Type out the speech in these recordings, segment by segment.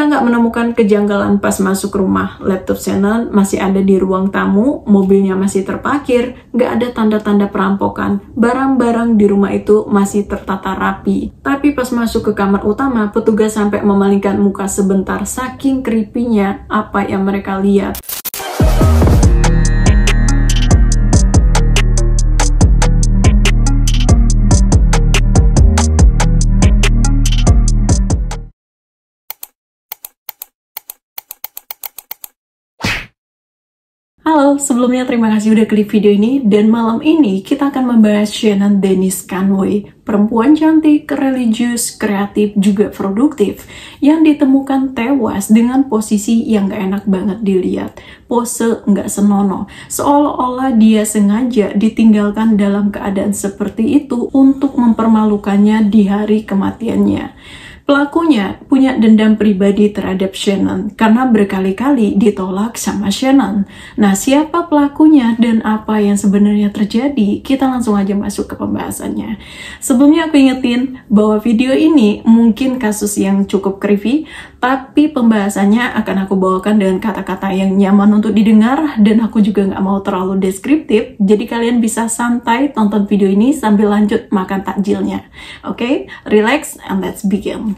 Mereka nggak menemukan kejanggalan pas masuk rumah. Laptop Shannon masih ada di ruang tamu, mobilnya masih terparkir, nggak ada tanda-tanda perampokan. Barang-barang di rumah itu masih tertata rapi. Tapi pas masuk ke kamar utama, petugas sampai memalingkan muka sebentar saking creepy-nya apa yang mereka lihat. Halo, sebelumnya terima kasih udah klik video ini, dan malam ini kita akan membahas Shannon Denise Conway, perempuan cantik, religius, kreatif, juga produktif, yang ditemukan tewas dengan posisi yang gak enak banget dilihat, pose nggak senonoh, seolah-olah dia sengaja ditinggalkan dalam keadaan seperti itu untuk mempermalukannya di hari kematiannya. Pelakunya punya dendam pribadi terhadap Shannon karena berkali-kali ditolak sama Shannon. Nah, siapa pelakunya dan apa yang sebenarnya terjadi? Kita langsung aja masuk ke pembahasannya. Sebelumnya aku ingetin bahwa video ini mungkin kasus yang cukup creepy, tapi pembahasannya akan aku bawakan dengan kata-kata yang nyaman untuk didengar, dan aku juga nggak mau terlalu deskriptif, jadi kalian bisa santai tonton video ini sambil lanjut makan takjilnya. Oke, relax and let's begin.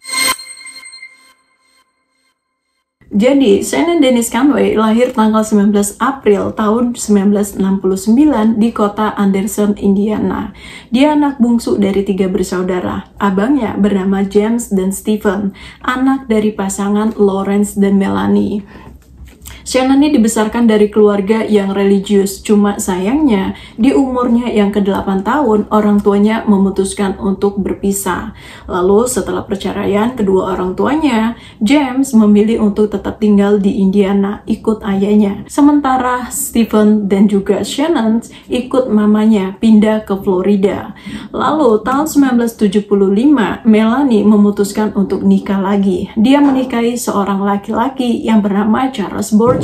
Jadi, Shannon Denise Conway lahir tanggal 19 April tahun 1969 di kota Anderson, Indiana. Dia anak bungsu dari 3 bersaudara. Abangnya bernama James dan Stephen, anak dari pasangan Lawrence dan Melanie. Shannon ini dibesarkan dari keluarga yang religius, cuma sayangnya di umurnya yang ke-8 tahun orang tuanya memutuskan untuk berpisah. Lalu setelah perceraian kedua orang tuanya, James memilih untuk tetap tinggal di Indiana ikut ayahnya. Sementara Stephen dan juga Shannon ikut mamanya pindah ke Florida. Lalu tahun 1975, Melanie memutuskan untuk nikah lagi. Dia menikahi seorang laki-laki yang bernama Charles Borchir.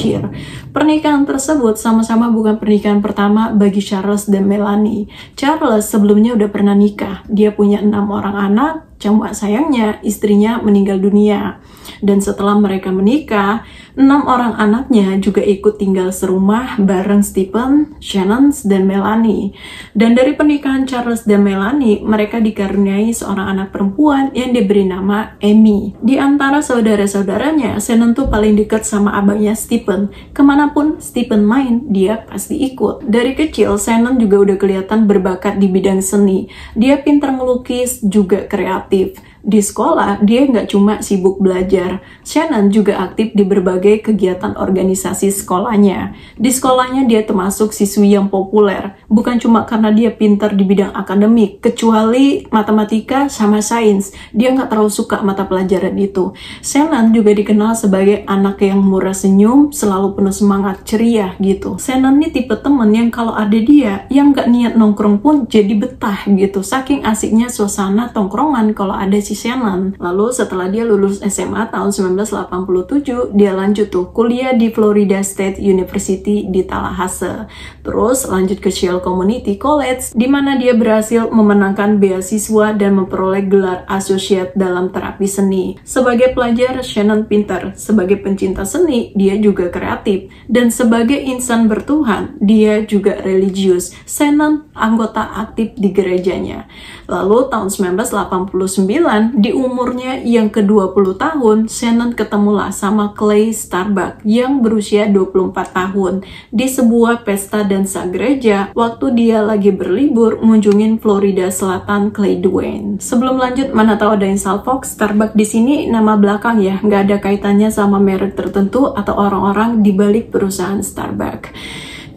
Pernikahan tersebut sama-sama bukan pernikahan pertama bagi Charles dan Melanie. Charles sebelumnya udah pernah nikah. Dia punya 6 orang anak, cuma sayangnya istrinya meninggal dunia. Dan setelah mereka menikah, 6 orang anaknya juga ikut tinggal serumah bareng Stephen, Shannon, dan Melanie. Dan dari pernikahan Charles dan Melanie, mereka dikaruniai seorang anak perempuan yang diberi nama Amy. Di antara saudara-saudaranya, Shannon tuh paling dekat sama abangnya Stephen. Kemanapun Stephen main, dia pasti ikut. Dari kecil, Shannon juga udah kelihatan berbakat di bidang seni. Dia pintar melukis, juga kreatif. Di sekolah, dia nggak cuma sibuk belajar. Shannon juga aktif di berbagai kegiatan organisasi sekolahnya. Di sekolahnya, dia termasuk siswi yang populer. Bukan cuma karena dia pintar di bidang akademik, kecuali matematika sama sains. Dia nggak terlalu suka mata pelajaran itu. Shannon juga dikenal sebagai anak yang murah senyum, selalu penuh semangat, ceria gitu. Shannon ini tipe temen yang kalau ada dia, yang nggak niat nongkrong pun jadi betah gitu. Saking asiknya suasana tongkrongan kalau ada si Shannon. Lalu setelah dia lulus SMA tahun 1987, dia lanjut tuh kuliah di Florida State University di Tallahassee. Terus lanjut ke Shell Community College, di mana dia berhasil memenangkan beasiswa dan memperoleh gelar associate dalam terapi seni. Sebagai pelajar, Shannon pintar. Sebagai pencinta seni, dia juga kreatif. Dan sebagai insan bertuhan, dia juga religius. Shannon anggota aktif di gerejanya. Lalu tahun 1989, di umurnya yang ke-20 tahun, Shannon ketemulah sama Clay Starbuck yang berusia 24 tahun di sebuah pesta dansa gereja waktu dia lagi berlibur ngunjungin Florida Selatan Clay Dwayne. Sebelum lanjut, mana tahu ada yang salfok, Starbuck di sini nama belakang ya, nggak ada kaitannya sama merek tertentu atau orang-orang di balik perusahaan Starbuck.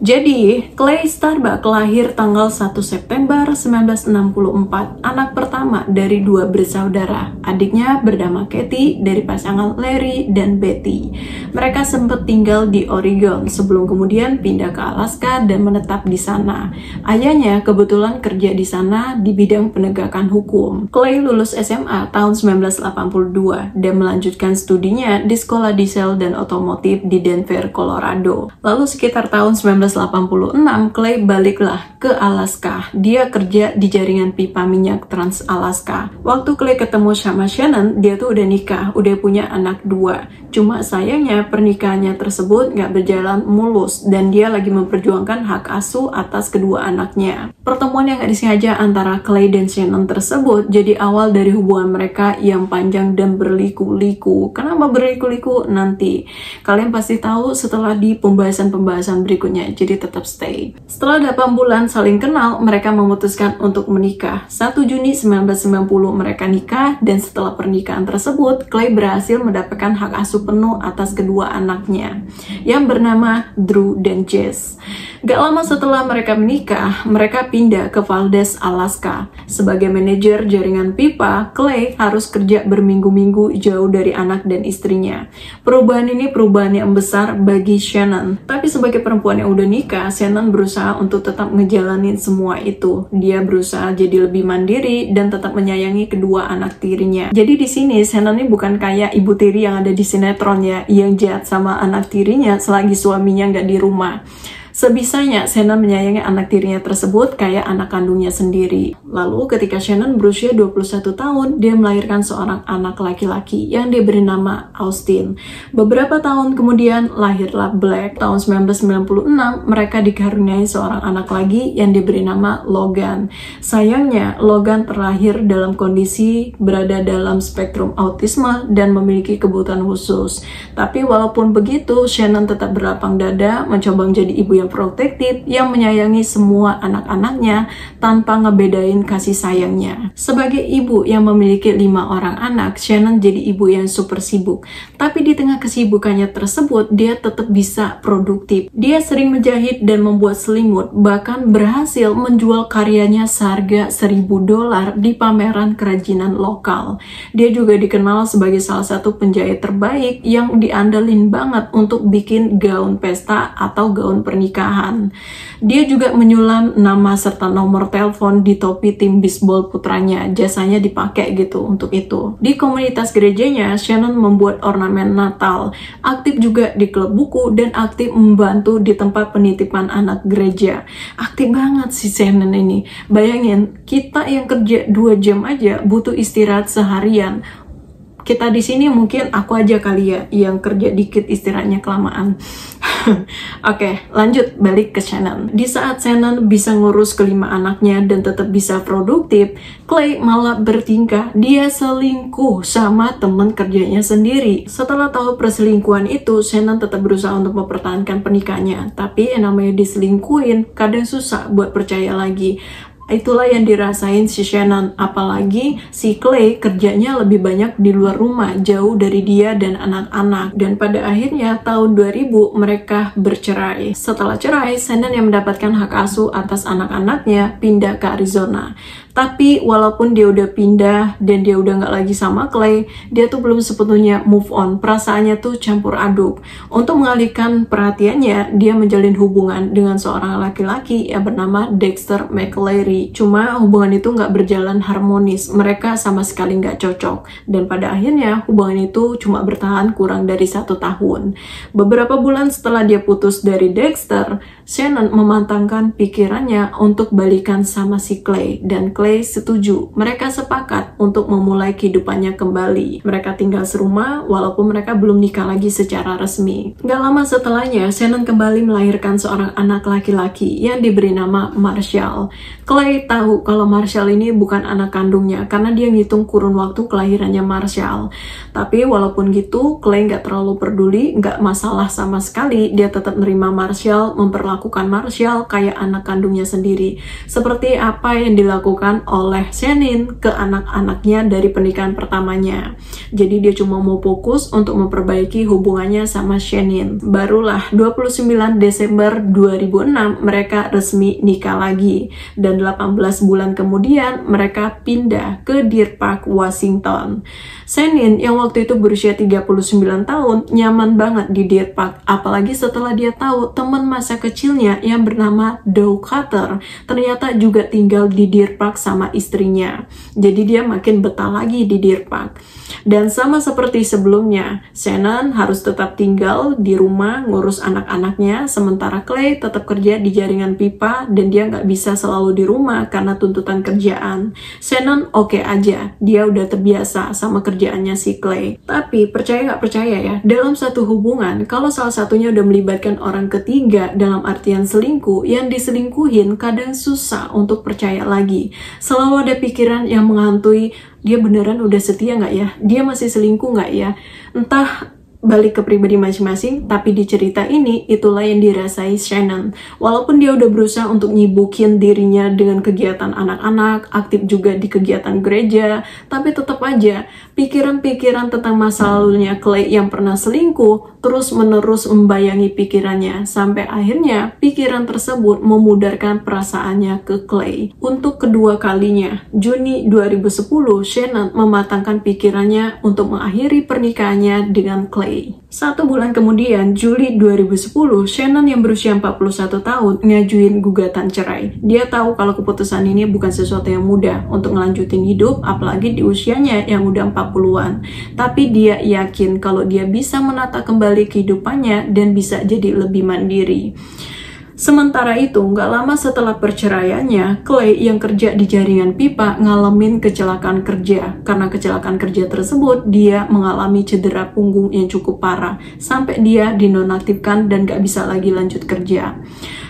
Jadi, Clay Starbuck lahir tanggal 1 September 1964, anak pertama dari 2 bersaudara. Adiknya bernama Katie dari pasangan Larry dan Betty. Mereka sempat tinggal di Oregon sebelum kemudian pindah ke Alaska dan menetap di sana. Ayahnya kebetulan kerja di sana di bidang penegakan hukum. Clay lulus SMA tahun 1982 dan melanjutkan studinya di sekolah diesel dan otomotif di Denver, Colorado. Lalu sekitar tahun 19 1986, Clay baliklah ke Alaska. Dia kerja di jaringan pipa minyak Trans Alaska. Waktu Clay ketemu sama Shannon, dia tuh udah nikah, udah punya anak 2. Cuma sayangnya pernikahannya tersebut nggak berjalan mulus dan dia lagi memperjuangkan hak asuh atas kedua anaknya. Pertemuan yang nggak disengaja antara Clay dan Shannon tersebut jadi awal dari hubungan mereka yang panjang dan berliku-liku. Kenapa berliku-liku? Nanti kalian pasti tahu setelah di pembahasan-pembahasan berikutnya, jadi tetap stay. Setelah 8 bulan saling kenal, mereka memutuskan untuk menikah. 1 Juni 1990 mereka nikah, dan setelah pernikahan tersebut, Clay berhasil mendapatkan hak asuh penuh atas kedua anaknya yang bernama Drew dan Jess. Gak lama setelah mereka menikah, mereka pindah ke Valdez, Alaska. Sebagai manajer jaringan pipa, Clay harus kerja berminggu-minggu jauh dari anak dan istrinya. Perubahan ini perubahan yang besar bagi Shannon. Tapi sebagai perempuan yang udah nikah, Shannon berusaha untuk tetap ngejalanin semua itu. Dia berusaha jadi lebih mandiri dan tetap menyayangi kedua anak tirinya. Jadi di sini Shannon ini bukan kayak ibu tiri yang ada di sinetron ya, yang jahat sama anak tirinya selagi suaminya nggak di rumah. Sebisanya Shannon menyayangi anak tirinya tersebut kayak anak kandungnya sendiri. Lalu ketika Shannon berusia 21 tahun, dia melahirkan seorang anak laki-laki yang diberi nama Austin. Beberapa tahun kemudian lahirlah Black. Tahun 1996 mereka dikaruniai seorang anak lagi yang diberi nama Logan. Sayangnya Logan terlahir dalam kondisi berada dalam spektrum autisme dan memiliki kebutuhan khusus. Tapi walaupun begitu, Shannon tetap berlapang dada mencoba menjadi ibu yang protektif yang menyayangi semua anak-anaknya tanpa ngebedain kasih sayangnya. Sebagai ibu yang memiliki 5 orang anak, Shannon jadi ibu yang super sibuk. Tapi di tengah kesibukannya tersebut, dia tetap bisa produktif. Dia sering menjahit dan membuat selimut, bahkan berhasil menjual karyanya seharga $1.000 di pameran kerajinan lokal. Dia juga dikenal sebagai salah satu penjahit terbaik yang diandalin banget untuk bikin gaun pesta atau gaun pernikahan. Dia juga menyulam nama serta nomor telepon di topi tim bisbol putranya. Jasanya dipakai gitu untuk itu. Di komunitas gerejanya, Shannon membuat ornamen Natal, aktif juga di klub buku, dan aktif membantu di tempat penitipan anak gereja. Aktif banget si Shannon ini. Bayangin, kita yang kerja 2 jam aja butuh istirahat seharian. Kita di sini mungkin aku aja kali ya yang kerja dikit istirahatnya kelamaan. Oke, lanjut balik ke Shannon. Di saat Shannon bisa ngurus kelima anaknya dan tetap bisa produktif, Clay malah bertingkah dia selingkuh sama teman kerjanya sendiri. Setelah tahu perselingkuhan itu, Shannon tetap berusaha untuk mempertahankan pernikahannya. Tapi yang namanya diselingkuhin kadang susah buat percaya lagi. Itulah yang dirasain si Shannon, apalagi si Clay kerjanya lebih banyak di luar rumah, jauh dari dia dan anak-anak. Dan pada akhirnya tahun 2000 mereka bercerai. Setelah cerai, Shannon yang mendapatkan hak asuh atas anak-anaknya pindah ke Arizona. Tapi walaupun dia udah pindah dan dia udah nggak lagi sama Clay, dia tuh belum sepenuhnya move on. Perasaannya tuh campur aduk. Untuk mengalihkan perhatiannya, dia menjalin hubungan dengan seorang laki-laki yang bernama Dexter McLary. Cuma hubungan itu nggak berjalan harmonis. Mereka sama sekali nggak cocok. Dan pada akhirnya hubungan itu cuma bertahan kurang dari 1 tahun. Beberapa bulan setelah dia putus dari Dexter, Shannon memantangkan pikirannya untuk balikan sama si Clay. Dan Clay setuju. Mereka sepakat untuk memulai kehidupannya kembali. Mereka tinggal serumah walaupun mereka belum nikah lagi secara resmi. Gak lama setelahnya, Shannon kembali melahirkan seorang anak laki-laki yang diberi nama Marshall. Clay tahu kalau Marshall ini bukan anak kandungnya karena dia ngitung kurun waktu kelahirannya Marshall. Tapi walaupun gitu, Clay gak terlalu peduli, gak masalah sama sekali. Dia tetap menerima Marshall, memperlakukan Marshall kayak anak kandungnya sendiri. Seperti apa yang dilakukan oleh Shannon ke anak-anaknya dari pernikahan pertamanya. Jadi dia cuma mau fokus untuk memperbaiki hubungannya sama Shannon. Barulah 29 Desember 2006 mereka resmi nikah lagi. Dan 18 bulan kemudian mereka pindah ke Deer Park, Washington. Shannon yang waktu itu berusia 39 tahun nyaman banget di Deer Park. Apalagi setelah dia tahu teman masa kecilnya yang bernama Doug Carter ternyata juga tinggal di Deer Park sama istrinya. Jadi dia makin betah lagi di Deer Park. Dan sama seperti sebelumnya, Shannon harus tetap tinggal di rumah ngurus anak-anaknya, sementara Clay tetap kerja di jaringan pipa dan dia nggak bisa selalu di rumah karena tuntutan kerjaan. Shannon oke aja, dia udah terbiasa sama kerjaannya si Clay. Tapi percaya nggak percaya ya, dalam satu hubungan, kalau salah satunya udah melibatkan orang ketiga dalam artian selingkuh, yang diselingkuhin kadang susah untuk percaya lagi. Selalu ada pikiran yang menghantui, dia beneran udah setia nggak ya? Dia masih selingkuh nggak ya? Entah balik ke pribadi masing-masing, tapi di cerita ini itulah yang dirasai Shannon. Walaupun dia udah berusaha untuk nyibukin dirinya dengan kegiatan anak-anak, aktif juga di kegiatan gereja, tapi tetap aja pikiran-pikiran tentang masa lalunya Clay yang pernah selingkuh terus-menerus membayangi pikirannya, sampai akhirnya pikiran tersebut memudarkan perasaannya ke Clay. Untuk kedua kalinya, Juni 2010, Shannon mematangkan pikirannya untuk mengakhiri pernikahannya dengan Clay. 1 bulan kemudian, Juli 2010, Shannon yang berusia 41 tahun ngajuin gugatan cerai. Dia tahu kalau keputusan ini bukan sesuatu yang mudah untuk ngelanjutin hidup, apalagi di usianya yang udah 40-an. Tapi dia yakin kalau dia bisa menata kembali kehidupannya dan bisa jadi lebih mandiri. Sementara itu, nggak lama setelah perceraiannya, Clay yang kerja di jaringan pipa ngalamin kecelakaan kerja. Karena kecelakaan kerja tersebut, dia mengalami cedera punggung yang cukup parah, sampai dia dinonaktifkan dan nggak bisa lagi lanjut kerja.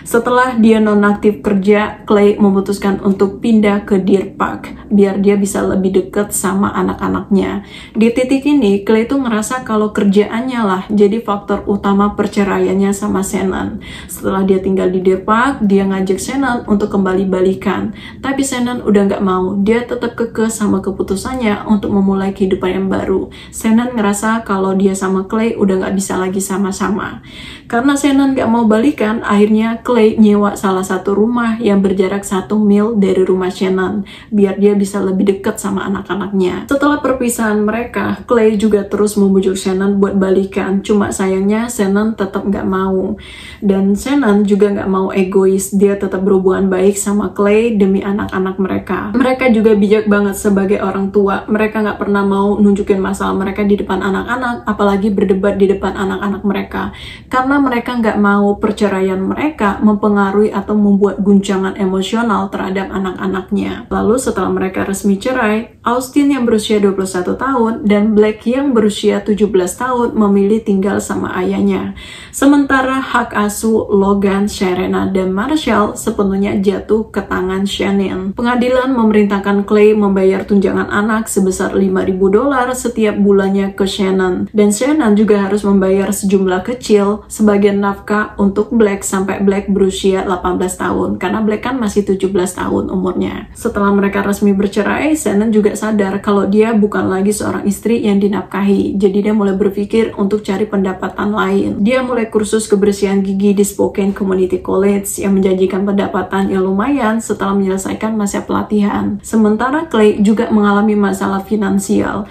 Setelah dia nonaktif kerja, Clay memutuskan untuk pindah ke Deer Park, biar dia bisa lebih deket sama anak-anaknya. Di titik ini, Clay tuh ngerasa kalau kerjaannya lah jadi faktor utama perceraiannya sama Shannon. Setelah dia tinggal di Deer Park, dia ngajak Shannon untuk kembali balikan. Tapi Shannon udah nggak mau, dia tetap kekeh sama keputusannya untuk memulai kehidupan yang baru. Shannon ngerasa kalau dia sama Clay udah nggak bisa lagi sama-sama. Karena Shannon nggak mau balikan, akhirnya Clay nyewa salah satu rumah yang berjarak 1 mil dari rumah Shannon, biar dia bisa lebih dekat sama anak-anaknya. Setelah perpisahan mereka, Clay juga terus membujuk Shannon buat balikan, cuma sayangnya Shannon tetap nggak mau. Dan Shannon juga nggak mau egois, dia tetap berhubungan baik sama Clay demi anak-anak mereka. Mereka juga bijak banget sebagai orang tua, mereka nggak pernah mau nunjukin masalah mereka di depan anak-anak, apalagi berdebat di depan anak-anak mereka. Karena mereka nggak mau perceraian mereka mempengaruhi atau membuat guncangan emosional terhadap anak-anaknya. Lalu setelah mereka resmi cerai, Austin yang berusia 21 tahun dan Black yang berusia 17 tahun memilih tinggal sama ayahnya. Sementara hak asuh Logan, Sharena, dan Marshall sepenuhnya jatuh ke tangan Shannon. Pengadilan memerintahkan Clay membayar tunjangan anak sebesar $5.000 setiap bulannya ke Shannon. Dan Shannon juga harus membayar sejumlah kecil sebagian nafkah untuk Black sampai Black berusia 18 tahun, karena Black kan masih 17 tahun umurnya. Setelah mereka resmi bercerai, Shannon juga sadar kalau dia bukan lagi seorang istri yang dinafkahi, jadi dia mulai berpikir untuk cari pendapatan lain. Dia mulai kursus kebersihan gigi di Spokane Community College yang menjanjikan pendapatan yang lumayan setelah menyelesaikan masa pelatihan. Sementara Clay juga mengalami masalah finansial.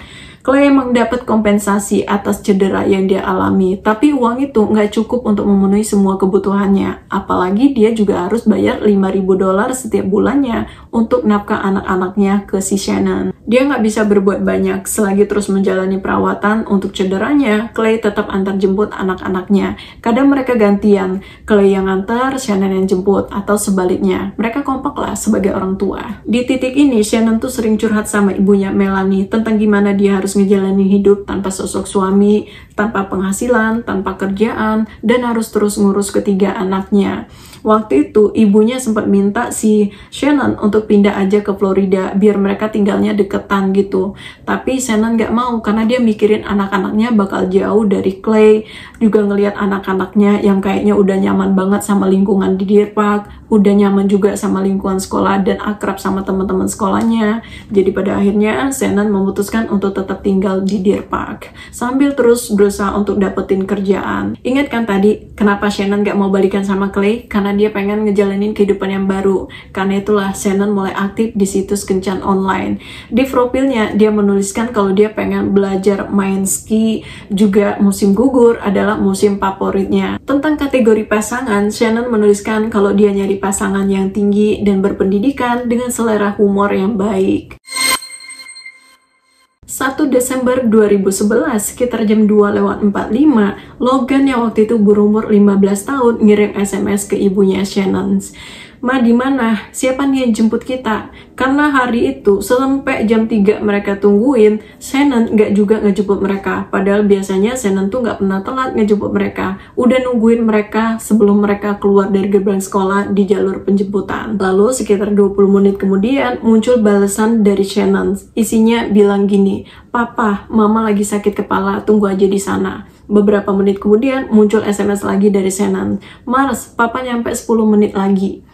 Clay emang dapat kompensasi atas cedera yang dia alami, tapi uang itu nggak cukup untuk memenuhi semua kebutuhannya. Apalagi dia juga harus bayar $5.000 setiap bulannya untuk nafkah anak-anaknya ke si Shannon. Dia nggak bisa berbuat banyak selagi terus menjalani perawatan untuk cederanya. Clay tetap antar jemput anak-anaknya. Kadang mereka gantian, Clay yang antar, Shannon yang jemput, atau sebaliknya. Mereka kompak lah sebagai orang tua. Di titik ini, Shannon tuh sering curhat sama ibunya Melanie tentang gimana dia harus ngejalanin hidup tanpa sosok suami, tanpa penghasilan, tanpa kerjaan, dan harus terus ngurus ketiga anaknya. Waktu itu, ibunya sempat minta si Shannon untuk pindah aja ke Florida, biar mereka tinggalnya deketan gitu. Tapi Shannon nggak mau, karena dia mikirin anak-anaknya bakal jauh dari Clay, juga ngelihat anak-anaknya yang kayaknya udah nyaman banget sama lingkungan di Deer Park, udah nyaman juga sama lingkungan sekolah, dan akrab sama teman-teman sekolahnya. Jadi pada akhirnya, Shannon memutuskan untuk tetap tinggal di Deer Park, sambil terus berusaha untuk dapetin kerjaan. Ingat kan tadi, kenapa Shannon nggak mau balikan sama Clay? Karena dia pengen ngejalanin kehidupan yang baru. Karena itulah Shannon mulai aktif di situs kencan online. Di profilnya dia menuliskan kalau dia pengen belajar main ski, juga musim gugur adalah musim favoritnya. Tentang kategori pasangan, Shannon menuliskan kalau dia nyari pasangan yang tinggi dan berpendidikan dengan selera humor yang baik. 1 Desember 2011, sekitar jam 2:45, Logan yang waktu itu berumur 15 tahun ngirim SMS ke ibunya Shannon. "Ma, di mana? Siapa nih yang jemput kita?" Karena hari itu sampai jam 3 mereka tungguin, Shannon nggak juga ngejemput mereka. Padahal biasanya Shannon tuh nggak pernah telat ngejemput mereka. Udah nungguin mereka sebelum mereka keluar dari gerbang sekolah di jalur penjemputan. Lalu sekitar 20 menit kemudian muncul balasan dari Shannon. Isinya bilang gini, "Papa, Mama lagi sakit kepala, tunggu aja di sana." Beberapa menit kemudian muncul SMS lagi dari Shannon. "Mars, Papa nyampe 10 menit lagi."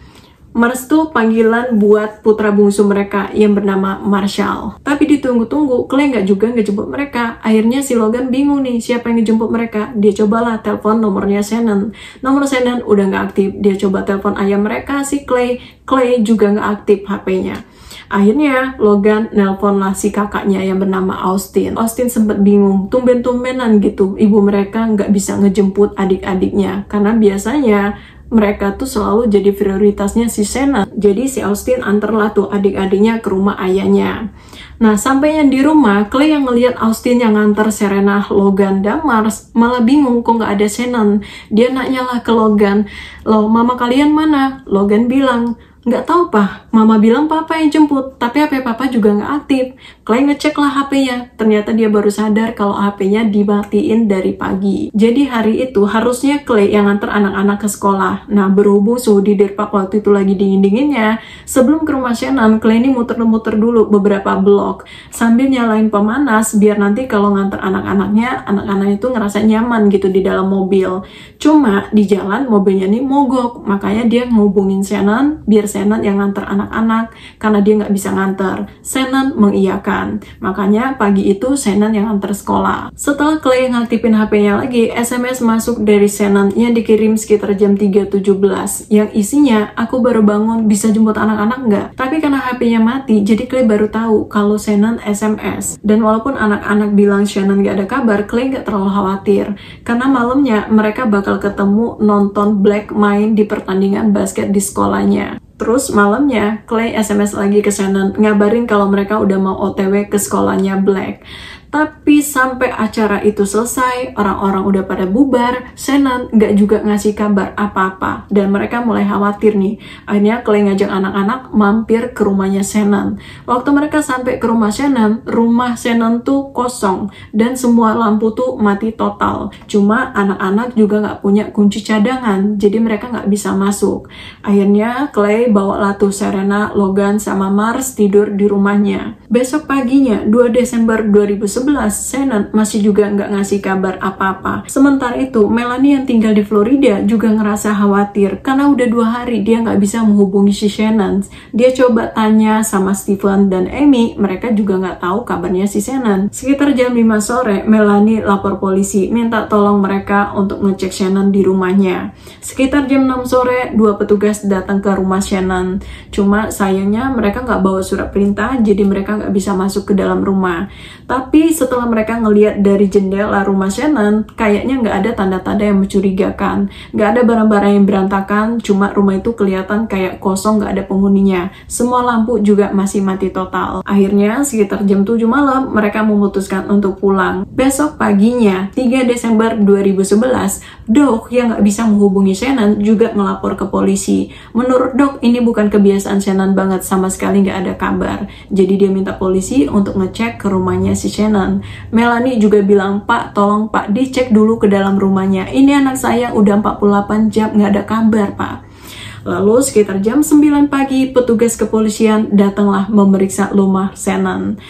Mars tuh panggilan buat putra bungsu mereka yang bernama Marshall. Tapi ditunggu-tunggu, Clay nggak juga ngejemput mereka. Akhirnya si Logan bingung nih siapa yang ngejemput mereka. Dia cobalah telepon nomornya Shannon. Nomor Shannon udah nggak aktif. Dia coba telepon ayah mereka si Clay. Clay juga nggak aktif HP-nya. Akhirnya Logan nelponlah si kakaknya yang bernama Austin. Austin sempat bingung, tumben-tumbenan gitu ibu mereka nggak bisa ngejemput adik-adiknya. Karena biasanya mereka tuh selalu jadi prioritasnya si Shannon. Jadi si Austin anterlah tuh adik-adiknya ke rumah ayahnya. Nah, sampainya di rumah, Clay yang ngelihat Austin yang nganter Serena, Logan, dan Mars malah bingung kok nggak ada Shannon. Dia nanyalah ke Logan, "Loh, mama kalian mana?" Logan bilang, "Nggak tahu, Pak. Mama bilang Papa yang jemput, tapi HP Papa juga nggak aktif." Clay ngeceklah HP-nya. Ternyata dia baru sadar kalau HP-nya dimatiin dari pagi. Jadi hari itu harusnya Clay yang nganter anak-anak ke sekolah. Nah, berhubung suhu di Deer Park waktu itu lagi dingin-dinginnya, sebelum ke rumah Shannon, Clay ini muter-muter dulu beberapa blok sambil nyalain pemanas biar nanti kalau nganter anak-anaknya, anak-anak itu ngerasa nyaman gitu di dalam mobil. Cuma di jalan mobilnya ini mogok, makanya dia ngehubungin Shannon biar Shannon yang nganter anak-anak karena dia nggak bisa nganter. Shannon mengiyakan. Makanya pagi itu Shannon yang nganter sekolah. Setelah Clay ngaktifin HP-nya lagi, SMS masuk dari Shannon yang dikirim sekitar jam 3:17 yang isinya, "Aku baru bangun, bisa jemput anak-anak nggak?" Tapi karena HP-nya mati, jadi Clay baru tahu kalau Shannon SMS. Dan walaupun anak-anak bilang Shannon nggak ada kabar, Clay nggak terlalu khawatir. Karena malamnya mereka bakal ketemu nonton Black main di pertandingan basket di sekolahnya. Terus malamnya, Clay SMS lagi ke Shannon, ngabarin kalau mereka udah mau OTW ke sekolahnya Black. Tapi sampai acara itu selesai, orang-orang udah pada bubar, Shannon nggak juga ngasih kabar apa-apa. Dan mereka mulai khawatir nih. Akhirnya Clay ngajak anak-anak mampir ke rumahnya Shannon. Waktu mereka sampai ke rumah Shannon tuh kosong. Dan semua lampu tuh mati total. Cuma anak-anak juga nggak punya kunci cadangan, jadi mereka nggak bisa masuk. Akhirnya Clay bawalah tuh Serena, Logan, sama Mars tidur di rumahnya. Besok paginya, 2 Desember 2011, Shannon masih juga nggak ngasih kabar apa-apa. Sementara itu, Melanie yang tinggal di Florida juga ngerasa khawatir karena udah 2 hari dia nggak bisa menghubungi si Shannon. Dia coba tanya sama Stephen dan Amy, mereka juga nggak tahu kabarnya si Shannon. Sekitar jam 5 sore, Melanie lapor polisi, minta tolong mereka untuk ngecek Shannon di rumahnya. Sekitar jam 6 sore, 2 petugas datang ke rumah Shannon. Cuma sayangnya mereka nggak bawa surat perintah, jadi mereka nggak bisa masuk ke dalam rumah. Tapi setelah mereka ngelihat dari jendela rumah Shannon, kayaknya nggak ada tanda-tanda yang mencurigakan. Nggak ada barang-barang yang berantakan, cuma rumah itu kelihatan kayak kosong, nggak ada penghuninya. Semua lampu juga masih mati total. Akhirnya sekitar jam 7 malam, mereka memutuskan untuk pulang. Besok paginya, 3 Desember 2011, Doc yang nggak bisa menghubungi Shannon juga melapor ke polisi. Menurut Doc, ini bukan kebiasaan Shannon banget, sama sekali nggak ada kabar. Jadi dia minta polisi untuk ngecek ke rumahnya si Shannon. Melanie juga bilang, "Pak, tolong Pak, dicek dulu ke dalam rumahnya. Ini anak saya udah 48 jam nggak ada kabar, Pak." Lalu sekitar jam 9 pagi, petugas kepolisian datanglah memeriksa rumah Shannon.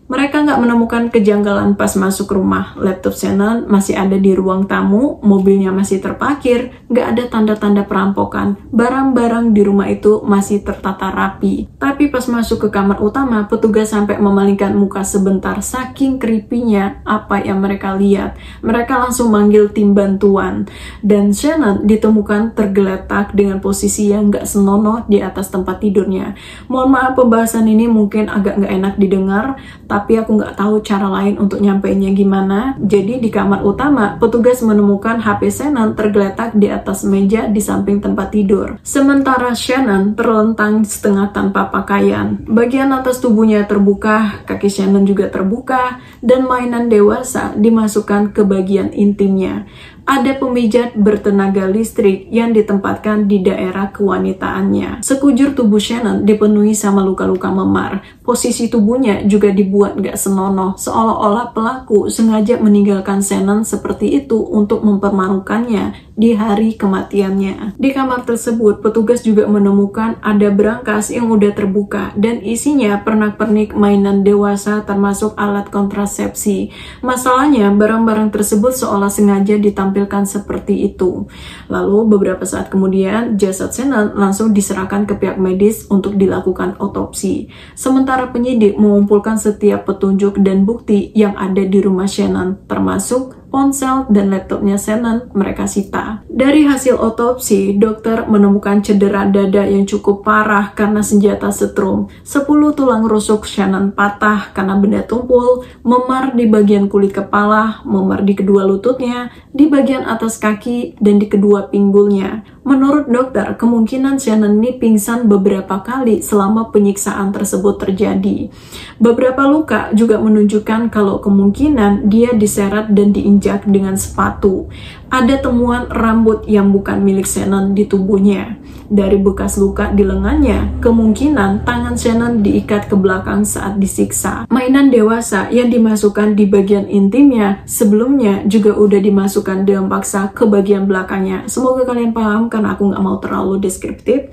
Mereka nggak menemukan kejanggalan pas masuk rumah. Laptop Shannon masih ada di ruang tamu, mobilnya masih terparkir, nggak ada tanda-tanda perampokan. Barang-barang di rumah itu masih tertata rapi. Tapi pas masuk ke kamar utama, petugas sampai memalingkan muka sebentar saking creepy-nya apa yang mereka lihat. Mereka langsung manggil tim bantuan. Dan Shannon ditemukan tergeletak dengan posisi yang nggak senonoh di atas tempat tidurnya. Mohon maaf pembahasan ini mungkin agak nggak enak didengar, tapi aku nggak tahu cara lain untuk nyampeinnya gimana. Jadi di kamar utama, petugas menemukan HP Shannon tergeletak di atas meja di samping tempat tidur. Sementara Shannon terlentang setengah tanpa pakaian. Bagian atas tubuhnya terbuka, kaki Shannon juga terbuka, dan mainan dewasa dimasukkan ke bagian intimnya. Ada pemijat bertenaga listrik yang ditempatkan di daerah kewanitaannya. Sekujur tubuh Shannon dipenuhi sama luka-luka memar. Posisi tubuhnya juga dibuat gak senonoh, seolah-olah pelaku sengaja meninggalkan Shannon seperti itu untuk mempermalukannya di hari kematiannya. Di kamar tersebut, petugas juga menemukan ada berangkas yang udah terbuka dan isinya pernak-pernik mainan dewasa termasuk alat kontrasepsi. Masalahnya, barang-barang tersebut seolah sengaja ditampilkan seperti itu. Lalu beberapa saat kemudian, jasad Shannon langsung diserahkan ke pihak medis untuk dilakukan otopsi. Sementara penyidik mengumpulkan setiap petunjuk dan bukti yang ada di rumah Shannon, termasuk ponsel dan laptopnya Shannon mereka sita. Dari hasil otopsi, dokter menemukan cedera dada yang cukup parah karena senjata setrum. 10 tulang rusuk Shannon patah karena benda tumpul, memar di bagian kulit kepala, memar di kedua lututnya, di bagian atas kaki, dan di kedua pinggulnya. Menurut dokter, kemungkinan Shannon ini pingsan beberapa kali selama penyiksaan tersebut terjadi. Beberapa luka juga menunjukkan kalau kemungkinan dia diseret dan diinjak dengan sepatu. Ada temuan rambut yang bukan milik Shannon di tubuhnya. Dari bekas luka di lengannya, kemungkinan tangan Shannon diikat ke belakang saat disiksa. Mainan dewasa yang dimasukkan di bagian intimnya sebelumnya juga udah dimasukkan dengan paksa ke bagian belakangnya. Semoga kalian paham karena aku nggak mau terlalu deskriptif.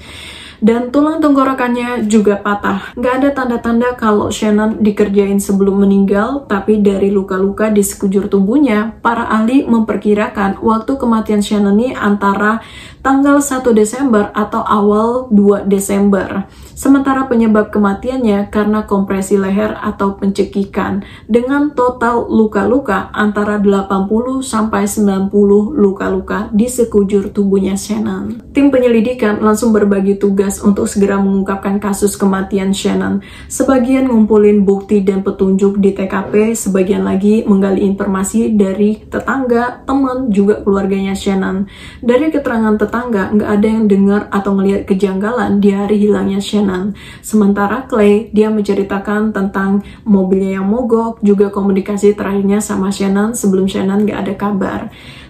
Dan tulang tenggorokannya juga patah. Nggak ada tanda-tanda kalau Shannon dikerjain sebelum meninggal, tapi dari luka-luka di sekujur tubuhnya, para ahli memperkirakan waktu kematian Shannon ini antara tanggal 1 Desember atau awal 2 Desember. Sementara penyebab kematiannya karena kompresi leher atau pencekikan, dengan total luka-luka antara 80 sampai 90 luka-luka di sekujur tubuhnya Shannon. Tim penyelidikan langsung berbagi tugas untuk segera mengungkapkan kasus kematian Shannon. Sebagian ngumpulin bukti dan petunjuk di TKP, sebagian lagi menggali informasi dari tetangga, teman, juga keluarganya Shannon. Dari keterangan tetangga, nggak ada yang dengar atau melihat kejanggalan di hari hilangnya Shannon. Sementara Clay, dia menceritakan tentang mobilnya yang mogok, juga komunikasi terakhirnya sama Shannon sebelum Shannon nggak ada kabar.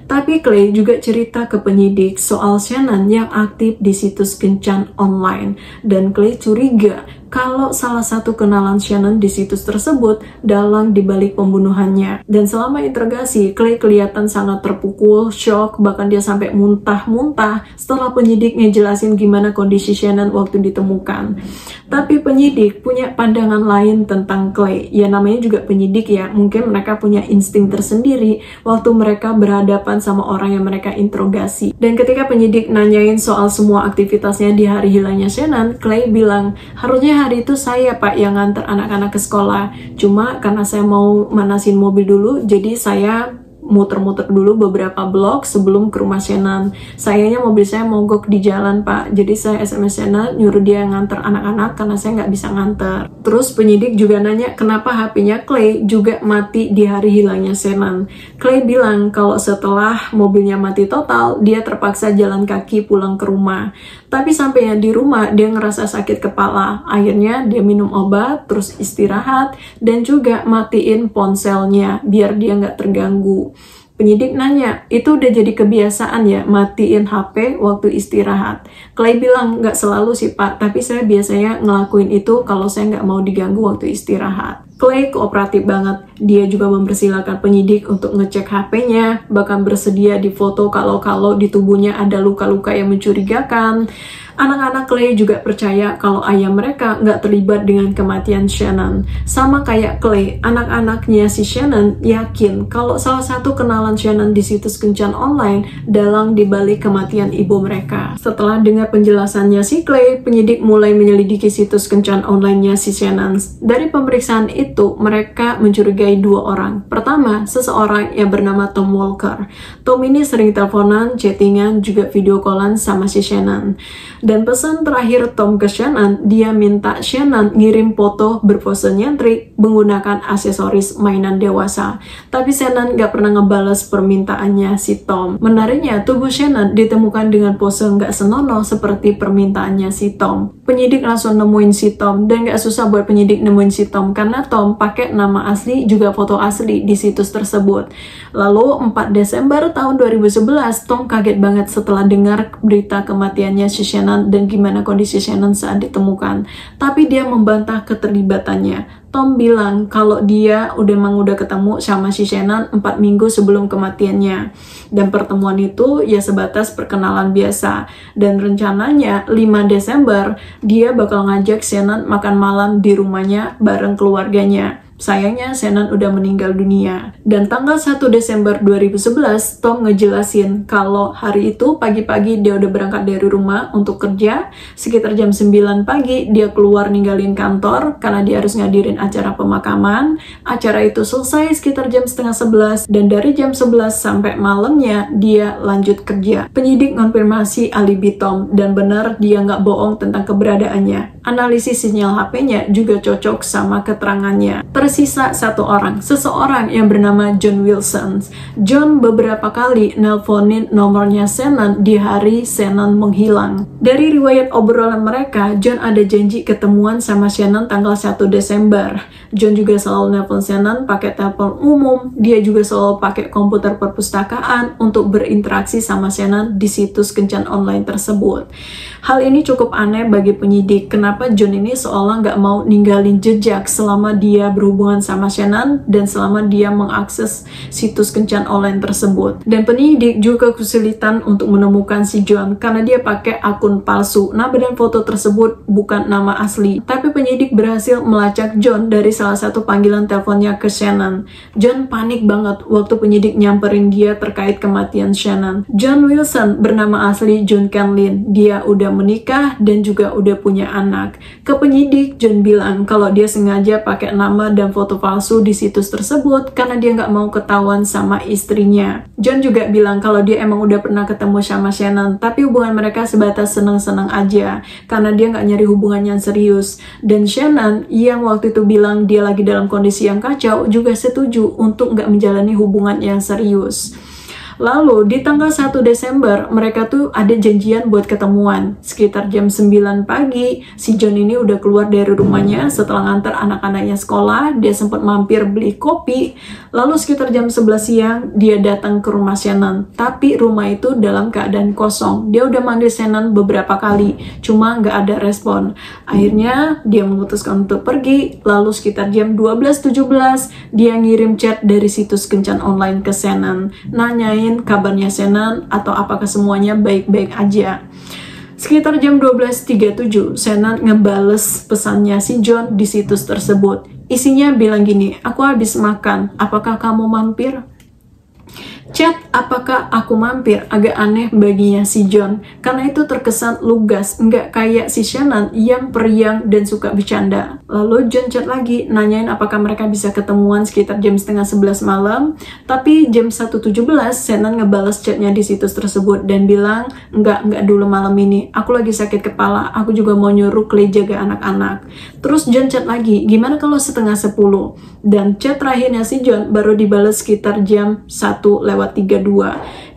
Tapi Clay juga cerita ke penyidik soal Shannon yang aktif di situs kencan online, dan Clay curiga kalau salah satu kenalan Shannon di situs tersebut dalang dibalik pembunuhannya. Dan selama interogasi, Clay kelihatan sangat terpukul, shock, bahkan dia sampai muntah-muntah setelah penyidik ngejelasin gimana kondisi Shannon waktu ditemukan. Tapi penyidik punya pandangan lain tentang Clay. Ya namanya juga penyidik ya, mungkin mereka punya insting tersendiri waktu mereka berhadapan sama orang yang mereka interogasi. Dan ketika penyidik nanyain soal semua aktivitasnya di hari hilangnya Shannon, Clay bilang, harusnya hari itu saya Pak yang nganter anak-anak ke sekolah. Cuma karena saya mau manasin mobil dulu, jadi saya muter-muter dulu beberapa blok sebelum ke rumah Shannon. Sayangnya mobil saya mogok di jalan Pak, jadi saya SMS Shannon nyuruh dia nganter anak-anak karena saya nggak bisa nganter. Terus penyidik juga nanya kenapa HP-nya Clay juga mati di hari hilangnya Shannon. Clay bilang kalau setelah mobilnya mati total, dia terpaksa jalan kaki pulang ke rumah. Tapi sampainya di rumah, dia ngerasa sakit kepala. Akhirnya dia minum obat, terus istirahat, dan juga matiin ponselnya biar dia nggak terganggu. Penyidik nanya, itu udah jadi kebiasaan ya matiin HP waktu istirahat? Clay bilang, nggak selalu sih Pak, tapi saya biasanya ngelakuin itu kalau saya nggak mau diganggu waktu istirahat. Clay kooperatif banget. Dia juga mempersilahkan penyidik untuk ngecek HP-nya, bahkan bersedia difoto kalau di tubuhnya ada luka-luka yang mencurigakan. Anak-anak Clay juga percaya kalau ayah mereka nggak terlibat dengan kematian Shannon. Sama kayak Clay, anak-anaknya si Shannon yakin kalau salah satu kenalan Shannon di situs kencan online dalang dibalik kematian ibu mereka. Setelah dengar penjelasannya si Clay, penyidik mulai menyelidiki situs kencan online-nya si Shannon. Dari pemeriksaan itu, itu, mereka mencurigai dua orang. Pertama, seseorang yang bernama Tom Walker. Tom ini sering teleponan, chattingan, juga video callan sama si Shannon. Dan pesan terakhir Tom ke Shannon, dia minta Shannon ngirim foto berpose nyentrik menggunakan aksesoris mainan dewasa. Tapi Shannon gak pernah ngebales permintaannya si Tom. Menariknya, tubuh Shannon ditemukan dengan pose gak senonoh seperti permintaannya si Tom. Penyidik langsung nemuin si Tom, dan gak susah buat penyidik nemuin si Tom karena Tom pakai nama asli juga foto asli di situs tersebut. Lalu 4 Desember tahun 2011, Tom kaget banget setelah dengar berita kematiannya si Shannon dan gimana kondisi Shannon saat ditemukan. Tapi dia membantah keterlibatannya. Tom bilang kalau dia udah ketemu sama si Shannon 4 minggu sebelum kematiannya. Dan pertemuan itu ya sebatas perkenalan biasa. Dan rencananya 5 Desember dia bakal ngajak Shannon makan malam di rumahnya bareng keluarganya. Sayangnya Shannon udah meninggal dunia. Dan tanggal 1 Desember 2011, Tom ngejelasin kalau hari itu pagi-pagi dia udah berangkat dari rumah untuk kerja. Sekitar jam 9 pagi dia keluar ninggalin kantor karena dia harus ngadirin acara pemakaman. Acara itu selesai sekitar jam setengah 11 dan dari jam 11 sampai malamnya dia lanjut kerja. Penyidik konfirmasi alibi Tom dan benar dia nggak bohong tentang keberadaannya. Analisis sinyal HP-nya juga cocok sama keterangannya. Tersisa satu orang, seseorang yang bernama John Wilson. John beberapa kali nelponin nomornya Shannon di hari Shannon menghilang. Dari riwayat obrolan mereka, John ada janji ketemuan sama Shannon tanggal 1 Desember. John juga selalu nelpon Shannon pakai telepon umum. Dia juga selalu pakai komputer perpustakaan untuk berinteraksi sama Shannon di situs kencan online tersebut. Hal ini cukup aneh bagi penyidik. Kenapa John ini seolah nggak mau ninggalin jejak selama dia berhubungan sama Shannon dan selama dia mengakses situs kencan online tersebut. Dan penyidik juga kesulitan untuk menemukan si John karena dia pakai akun palsu. Nama dan foto tersebut bukan nama asli. Tapi penyidik berhasil melacak John dari salah satu panggilan teleponnya ke Shannon. John panik banget waktu penyidik nyamperin dia terkait kematian Shannon. John Wilson bernama asli John Canlin. Dia udah menikah dan juga udah punya anak. Ke penyidik, John bilang kalau dia sengaja pakai nama dan foto palsu di situs tersebut karena dia nggak mau ketahuan sama istrinya. John juga bilang kalau dia emang udah pernah ketemu sama Shannon, tapi hubungan mereka sebatas seneng-seneng aja karena dia nggak nyari hubungan yang serius. Dan Shannon yang waktu itu bilang dia lagi dalam kondisi yang kacau juga setuju untuk nggak menjalani hubungan yang serius. Lalu di tanggal 1 Desember mereka tuh ada janjian buat ketemuan. Sekitar jam 9 pagi si John ini udah keluar dari rumahnya setelah ngantar anak-anaknya sekolah. Dia sempat mampir beli kopi. Lalu sekitar jam 11 siang dia datang ke rumah Shannon. Tapi rumah itu dalam keadaan kosong. Dia udah manggil Shannon beberapa kali, cuma nggak ada respon. Akhirnya dia memutuskan untuk pergi. Lalu sekitar jam 12.17 dia ngirim chat dari situs kencan online ke Shannon, nanyain kabarnya Shannon atau apakah semuanya baik-baik aja. Sekitar jam 12.37 Shannon ngebales pesannya si John di situs tersebut. Isinya bilang gini, aku habis makan, apakah kamu mampir? Chat apakah aku mampir agak aneh baginya si John karena itu terkesan lugas, nggak kayak si Shannon yang periang dan suka bercanda. Lalu John chat lagi nanyain apakah mereka bisa ketemuan sekitar jam setengah 11 malam. Tapi jam 1.17 Shannon ngebales chatnya di situs tersebut dan bilang enggak dulu malam ini, aku lagi sakit kepala, aku juga mau nyuruh Clay jaga anak-anak. Terus John chat lagi, gimana kalau setengah 10? Dan chat terakhirnya si John baru dibales sekitar jam 1:32.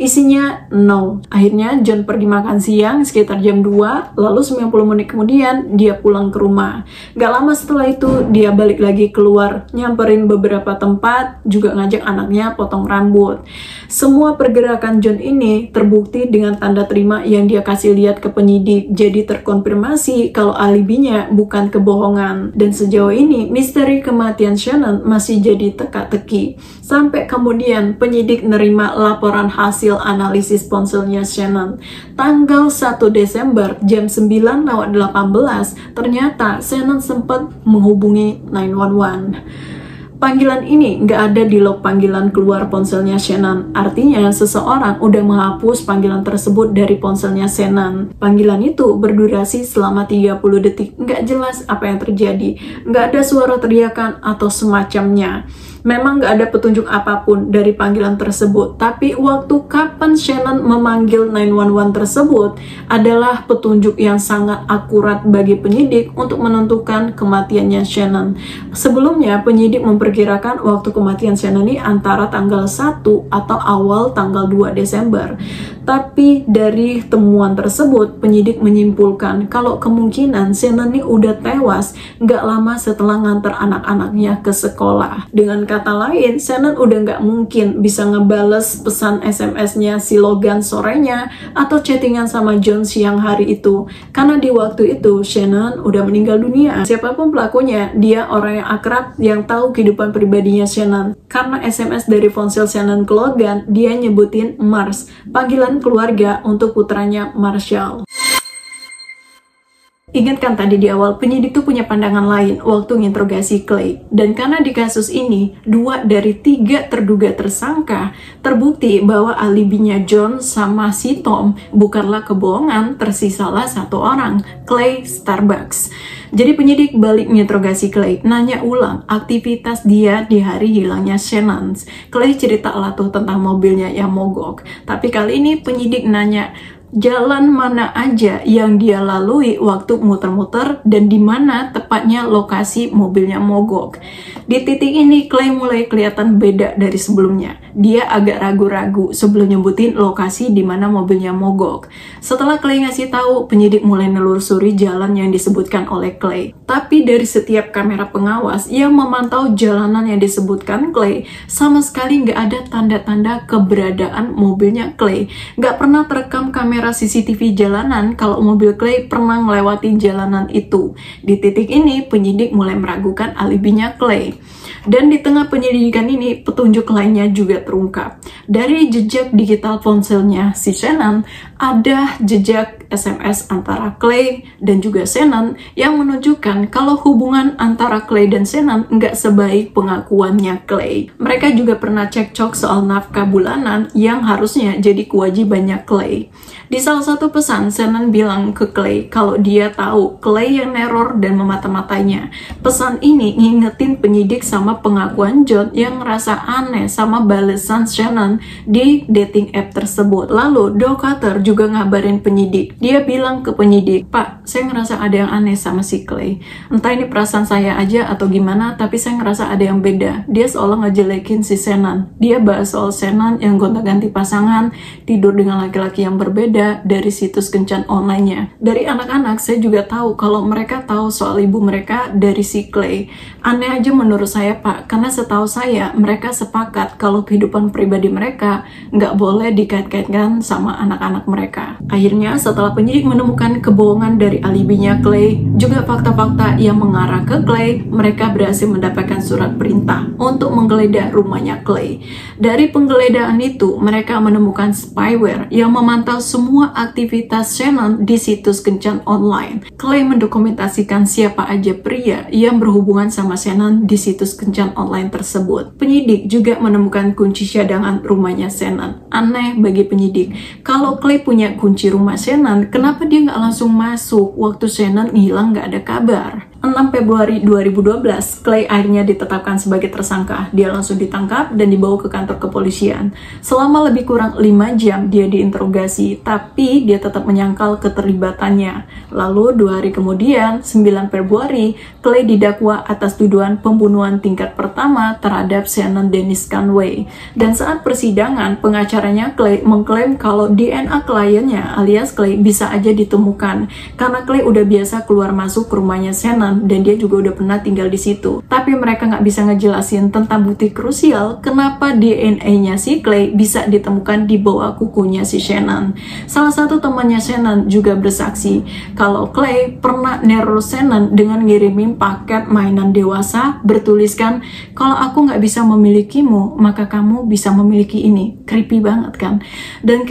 Isinya no. Akhirnya John pergi makan siang sekitar jam 2, lalu 90 menit kemudian dia pulang ke rumah. Gak lama setelah itu dia balik lagi keluar, nyamperin beberapa tempat, juga ngajak anaknya potong rambut. Semua pergerakan John ini terbukti dengan tanda terima yang dia kasih lihat ke penyidik, jadi terkonfirmasi kalau alibinya bukan kebohongan. Dan sejauh ini misteri kematian Shannon masih jadi teka-teki. Sampai kemudian penyidik nerima laporan hasil analisis ponselnya Shannon. Tanggal 1 Desember jam 9:18 ternyata Shannon sempat menghubungi 911. Panggilan ini nggak ada di log panggilan keluar ponselnya Shannon. Artinya seseorang udah menghapus panggilan tersebut dari ponselnya Shannon. Panggilan itu berdurasi selama 30 detik. Nggak jelas apa yang terjadi. Nggak ada suara teriakan atau semacamnya. Memang nggak ada petunjuk apapun dari panggilan tersebut, tapi waktu kapan Shannon memanggil 911 tersebut adalah petunjuk yang sangat akurat bagi penyidik untuk menentukan kematiannya Shannon. Sebelumnya, penyidik memperkirakan waktu kematian Shannon ini antara tanggal 1 atau awal tanggal 2 Desember. Tapi dari temuan tersebut, penyidik menyimpulkan kalau kemungkinan Shannon ini udah tewas nggak lama setelah nganter anak-anaknya ke sekolah. Dengan kata lain, Shannon udah nggak mungkin bisa ngebales pesan SMS-nya si Logan sorenya atau chattingan sama John siang hari itu. Karena di waktu itu, Shannon udah meninggal dunia. Siapapun pelakunya, dia orang yang akrab yang tahu kehidupan pribadinya Shannon. Karena SMS dari ponsel Shannon ke Logan, dia nyebutin Mars, panggilan keluarga untuk putranya Marshall. Ingat kan tadi di awal, penyidik tuh punya pandangan lain waktu nginterogasi Clay. Dan karena di kasus ini, 2 dari 3 terduga tersangka terbukti bahwa alibinya John sama si Tom bukanlah kebohongan, tersisalah 1 orang, Clay Starbucks. Jadi penyidik balik nginterogasi Clay, nanya ulang aktivitas dia di hari hilangnya Shannon. Clay cerita lah tuh tentang mobilnya yang mogok. Tapi kali ini penyidik nanya, jalan mana aja yang dia lalui waktu muter-muter dan di mana tepatnya lokasi mobilnya mogok. Di titik ini Clay mulai kelihatan beda dari sebelumnya. Dia agak ragu-ragu sebelum nyebutin lokasi di mana mobilnya mogok. Setelah Clay ngasih tahu, penyidik mulai nelusuri jalan yang disebutkan oleh Clay. Tapi dari setiap kamera pengawas yang memantau jalanan yang disebutkan Clay, sama sekali nggak ada tanda-tanda keberadaan mobilnya Clay. Nggak pernah terekam kamera CCTV jalanan kalau mobil Clay pernah melewati jalanan itu. Di titik ini, penyidik mulai meragukan alibinya Clay. Dan di tengah penyelidikan ini, petunjuk lainnya juga terungkap. Dari jejak digital ponselnya si Shannon, ada jejak SMS antara Clay dan juga Shannon yang menunjukkan kalau hubungan antara Clay dan Shannon nggak sebaik pengakuannya Clay. Mereka juga pernah cekcok soal nafkah bulanan yang harusnya jadi kewajibannya Clay. Di salah satu pesan, Shannon bilang ke Clay kalau dia tahu Clay yang neror dan memata-matainya. Pesan ini ngingetin penyidik sama pengakuan John yang ngerasa aneh sama balesan Shannon di dating app tersebut. Lalu, Doc Carter juga ngabarin penyidik. Dia bilang ke penyidik, "Pak, saya ngerasa ada yang aneh sama si Clay. Entah ini perasaan saya aja atau gimana, tapi saya ngerasa ada yang beda. Dia seolah ngejelekin si Shannon. Dia bahas soal Shannon yang gonta-ganti pasangan, tidur dengan laki-laki yang berbeda dari situs kencan online-nya. Dari anak-anak, saya juga tahu kalau mereka tahu soal ibu mereka dari si Clay. Aneh aja menurut saya, Pak, karena setahu saya mereka sepakat kalau kehidupan pribadi mereka nggak boleh dikait-kaitkan sama anak-anak mereka." Akhirnya, setelah penyidik menemukan kebohongan dari alibinya Clay, juga fakta-fakta yang mengarah ke Clay, mereka berhasil mendapatkan surat perintah untuk menggeledah rumahnya Clay. Dari penggeledahan itu, mereka menemukan spyware yang memantau semua aktivitas Shannon di situs kencan online. Clay mendokumentasikan siapa aja pria yang berhubungan sama Shannon di situs kencan online tersebut. Penyidik juga menemukan kunci cadangan rumahnya Shannon. Aneh bagi penyidik, kalau Clay punya kunci rumah Shannon, kenapa dia nggak langsung masuk waktu Shannon hilang nggak ada kabar? 6 Februari 2012, Clay akhirnya ditetapkan sebagai tersangka. Dia langsung ditangkap dan dibawa ke kantor kepolisian. Selama lebih kurang 5 jam dia diinterogasi, tapi dia tetap menyangkal keterlibatannya. Lalu 2 hari kemudian, 9 Februari, Clay didakwa atas tuduhan pembunuhan tingkat pertama terhadap Shannon Dennis Conway. Dan saat persidangan, pengacaranya Clay mengklaim kalau DNA kliennya alias Clay bisa aja ditemukan karena Clay udah biasa keluar masuk ke rumahnya Shannon dan dia juga udah pernah tinggal di situ. Tapi mereka nggak bisa ngejelasin tentang bukti krusial kenapa DNA-nya si Clay bisa ditemukan di bawah kukunya si Shannon. Salah satu temannya Shannon juga bersaksi kalau Clay pernah neror Shannon dengan ngirimin paket mainan dewasa bertuliskan, "Kalau aku nggak bisa memilikimu, maka kamu bisa memiliki ini." Creepy banget kan? Dan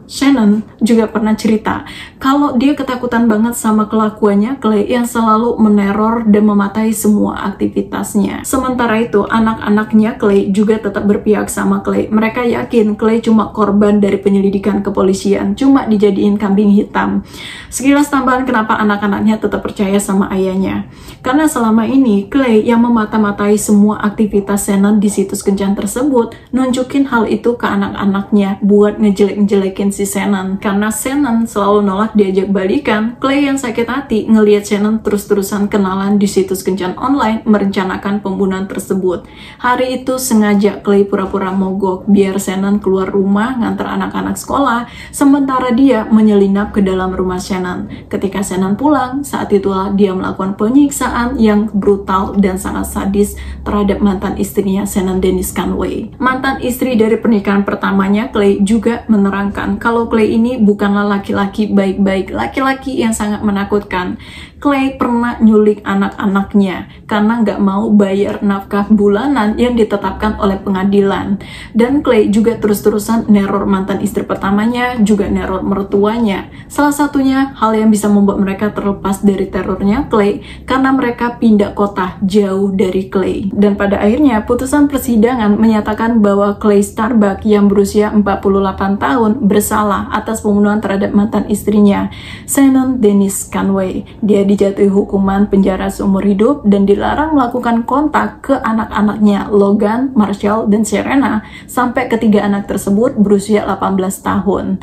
Shannon juga pernah cerita kalau dia ketakutan banget sama kelakuannya Clay yang selalu meneror meneror dan mematai semua aktivitasnya. Sementara itu, anak-anaknya Clay juga tetap berpihak sama Clay. Mereka yakin Clay cuma korban dari penyelidikan kepolisian, cuma dijadiin kambing hitam. Sekilas tambahan kenapa anak-anaknya tetap percaya sama ayahnya. Karena selama ini, Clay yang memata-matai semua aktivitas Shannon di situs kencan tersebut, nunjukin hal itu ke anak-anaknya buat ngejelek-jelekin si Shannon. Karena Shannon selalu nolak diajak balikan, Clay yang sakit hati ngelihat Shannon terus-terusan kenalan di situs kencan online merencanakan pembunuhan tersebut. Hari itu sengaja Clay pura-pura mogok biar Shannon keluar rumah ngantar anak-anak sekolah, sementara dia menyelinap ke dalam rumah Shannon. Ketika Shannon pulang, saat itulah dia melakukan penyiksaan yang brutal dan sangat sadis terhadap mantan istrinya Shannon Dennis Conway. Mantan istri dari pernikahan pertamanya Clay juga menerangkan kalau Clay ini bukanlah laki-laki baik-baik, laki-laki yang sangat menakutkan. Clay pernah nyulik anak-anaknya karena nggak mau bayar nafkah bulanan yang ditetapkan oleh pengadilan. Dan Clay juga terus-terusan neror mantan istri pertamanya, juga neror mertuanya. Salah satunya hal yang bisa membuat mereka terlepas dari terornya Clay karena mereka pindah kota jauh dari Clay. Dan pada akhirnya putusan persidangan menyatakan bahwa Clay Starbuck yang berusia 48 tahun bersalah atas pembunuhan terhadap mantan istrinya, Shannon Dennis Conway. Dia dijatuhi hukuman penjara seumur hidup dan dilarang melakukan kontak ke anak-anaknya Logan, Marshall, dan Serena sampai ketiga anak tersebut berusia 18 tahun.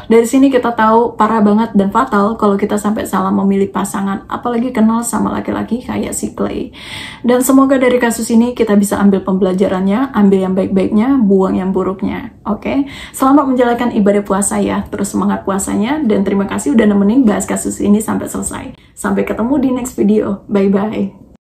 Dari sini kita tahu parah banget dan fatal kalau kita sampai salah memilih pasangan, apalagi kenal sama laki-laki kayak si Clay. Dan semoga dari kasus ini kita bisa ambil pembelajarannya, ambil yang baik-baiknya, buang yang buruknya. Oke? Selamat menjalankan ibadah puasa ya, terus semangat puasanya, dan terima kasih udah nemenin bahas kasus ini sampai selesai. Sampai ketemu di next video. Bye-bye.